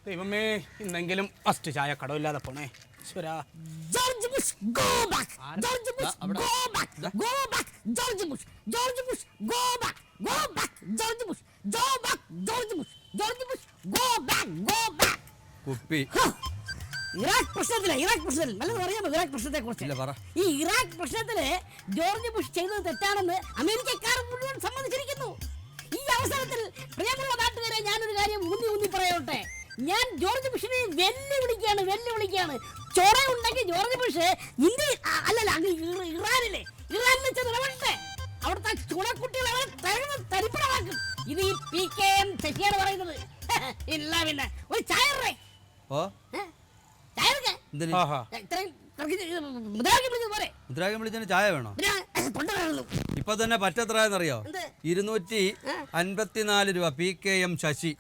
ദൈവമേ, ഇന്നെങ്കിലും ഫസ്റ്റ് ചായ കടവില്ലാതെ പോണേ. George Bush go back, George Bush go back, go back, George Bush, George Bush go back, go back, George Bush, go back, George Bush, George Bush go back, go back. കുപ്പി Iraq പ്രശ്നത്തിൽ നല്ലത് അറിയാമോ? Iraq പ്രശ്നത്തെ കുറിച്ച് ഈ Iraq പ്രശ്നത്തില് George Bush ചെയ്തത് തെറ്റാണെന്ന് അമേരിക്കക്കാർ മുഴുവൻ സമ്മതിച്ചിരിക്കുന്നു. ഈ അവസരത്തിൽ പ്രിയമുള്ള നാട്ടുകാരെ ഞാനൊരു കാര്യം ഊന്നി പറയോട്ടെ. ഞാൻ ജോർജ് ബുഷിനെ വെല്ലുവിളിക്കുകയാണ്. ചോറ ഉണ്ടെങ്കിൽ ജോർജ് ബുഷ് ഇന്ത്യ അല്ലല്ല അങ്ങ് ഇറാനിൽ ചെന്ന് ഇടപെടട്ടെ. അവിടുത്തെ ചുണക്കുട്ടികളെ തരിപ്പണമാക്കും. ഇത് ഈ PKM ശശിയാണ് പറയുന്നത്. ഇല്ല പിന്നെ ഒരു ചായ മുദ്രാവാക്യം വിളിച്ചതിന് ചായ വേണോ? ഇപ്പൊ തന്നെ പറ്റെത്രയെന്നറിയോ? 254 രൂപ. PKM ശശി.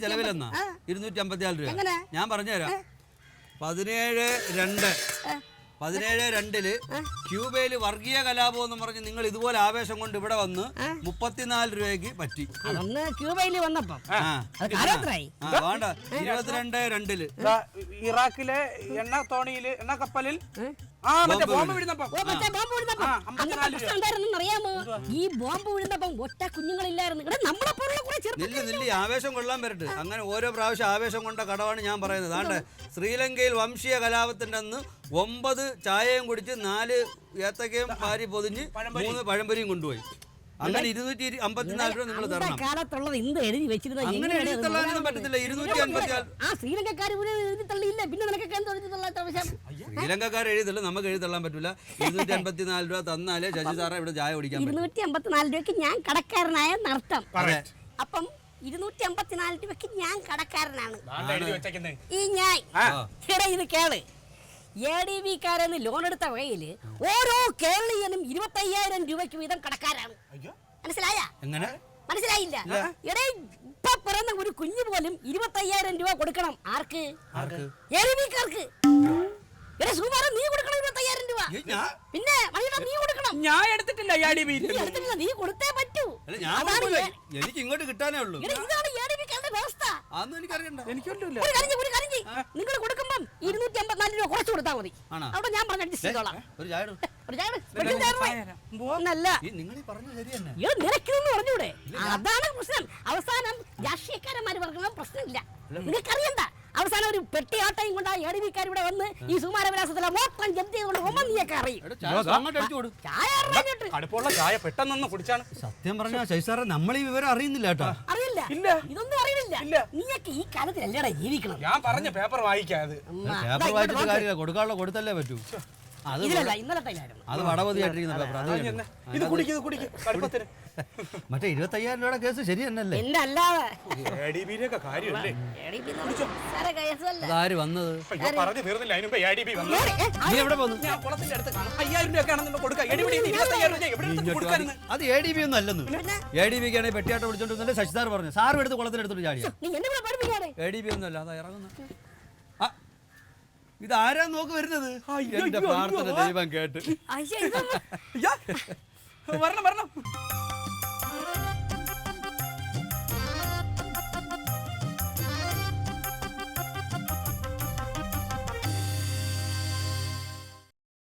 ചെലവിലെന്നാ 254 രൂപ. ഞാൻ പറഞ്ഞുതരാം. 17/2 ക്യൂബയിൽ വർഗീയ കലാപം എന്ന് പറഞ്ഞ് നിങ്ങൾ ഇതുപോലെ ആവേശം കൊണ്ട് ഇവിടെ വന്ന് 34 രൂപയ്ക്ക് പറ്റി. ക്യൂബയിൽ വന്നപ്പോ വേണ്ട 22/2 ഇറാഖിലെ എണ്ണ തോണിയില് എണ്ണ കപ്പലിൽ അറിയാമോ? ഈ ബോംബ് വീഴുന്നപ്പം ഒറ്റ കുഞ്ഞുങ്ങളില്ലായിരുന്നു. ആവേശം കൊള്ളാൻ വരട്ടെ. അങ്ങനെ ഓരോ പ്രാവശ്യം ആവേശം കൊണ്ട കടവാണ് ഞാൻ പറയുന്നത്. ആണ്ട് ശ്രീലങ്കയിൽ വംശീയ കലാപത്തിന്റെ അന്ന് 9 ചായയും കുടിച്ച് 4 ഏത്തക്കയും പാരി പൊതിഞ്ഞ് 3 പഴംപൊരിയും കൊണ്ടുപോയി. അങ്ങനെ 254 രൂപ നിങ്ങൾ തരണം. കാലത്തുള്ളത് എന്ത് എഴുതി വെച്ചിരുന്ന അങ്ങനെ എഴുതി തള്ളാനൊന്നും പറ്റത്തില്ല. 254 ശ്രീലങ്കക്കാർ എഴുതില്ല, നമുക്ക് എഴുതി തള്ളാൻ പറ്റില്ല. 254 രൂപ തന്നാലേ ശശി സാറേ ഇവിടെ ചായ കുടിക്കാൻ 254 രൂപയ്ക്ക് ഞാൻ കടക്കാരനായ നടത്തം. അപ്പം 254 രൂപയ്ക്ക് ഞാൻ കടക്കാരനാണ്. ഈ ഞാൻ ഇത് കേള്. ADB കാരെന്ന് ലോൺ എടുത്ത വകയില് ഓരോ കേരളീയനും 25,000 രൂപയ്ക്ക് വീതം കടക്കാരാണ്. മനസ്സിലായില്ല? ഇപ്പൊ പിറന്ന ഒരു കുഞ്ഞു പോലും 25,000 രൂപ കൊടുക്കണം. ആർക്ക്? ADB കാർക്ക്. നീ കൊടുക്കണം 25,000 രൂപ. പിന്നെ നീ കൊടുക്കണം. ഞാൻ എടുത്തിട്ടില്ല. നീ കൊടുത്തേ പറ്റൂ. എനിക്ക് ഇങ്ങോട്ട് കിട്ടാനേ ഉള്ളൂ. ഇതാണ് ADB കാരുടെ വ്യവസ്ഥ. നിങ്ങൾ കൊടുക്കുമ്പം 254 രൂപ കുറച്ച് കൊടുത്താൽ മതി. അവിടെ ഞാൻ പറഞ്ഞ അഡ്ജസ്റ്റ് ചെയ്തോളാം. നിരക്കിന്ന് പറഞ്ഞൂടെ? അതാണ് പ്രശ്നം. അവസാനം രാഷ്ട്രീയക്കാരന്മാര് പറഞ്ഞ പ്രശ്നമില്ല. നിനക്കറിയണ്ട. അവസാനം ഒരു പെട്ടി ആട്ടയും കൊണ്ട് ADB കാർ ഇവിടെ വന്ന് ഈ സുമാരവിലാസത്തിലെ മൊത്തം ജപ്തി ചെയ്തുകൊണ്ട് നീയൊക്കെ അറിയും. ചായ പെട്ടെന്ന് കുടിച്ചാണ്. സത്യം പറഞ്ഞ ശൈസാറെ നമ്മൾ ഈ വിവരം അറിയുന്നില്ല കേട്ടോ. അറിയില്ല, ഇതൊന്നും അറിയില്ല. നീയൊക്കെ ഈ കാലത്തിൽ എല്ലാടെ ജീവിക്കണം. ഞാൻ പറഞ്ഞ പേപ്പർ വായിക്കാതെ പേപ്പർ വായിച്ചിട്ട് കാര്യമില്ല. കൊടുക്കാനുള്ള കൊടുത്തല്ലേ പറ്റൂ. അത് വടപതിയായിട്ടിരിക്കുന്ന പേപ്പർ. മറ്റേ 25,000 രൂപയുടെ കേസ് ശരി തന്നെയല്ലേ? അതാര് വന്നത്? നീ എവിടെ പോന്നു? അത് ADB ഒന്നും അല്ലെന്ന്. ADB ക്കാണെങ്കിൽ പെട്ടിയാട്ടം വിളിച്ചോണ്ട് ശശി സാർ പറഞ്ഞു. സാറും എടുത്ത് കുളത്തിലെടുത്തോട്ട് ചാടിയ ADB ഒന്നും അല്ല. അതാ ഇറങ്ങുന്ന ഇതാരാ നോക്ക് വരുന്നത്? എന്റെ പ്രാർത്ഥന ദൈവം കേട്ട്. വരണം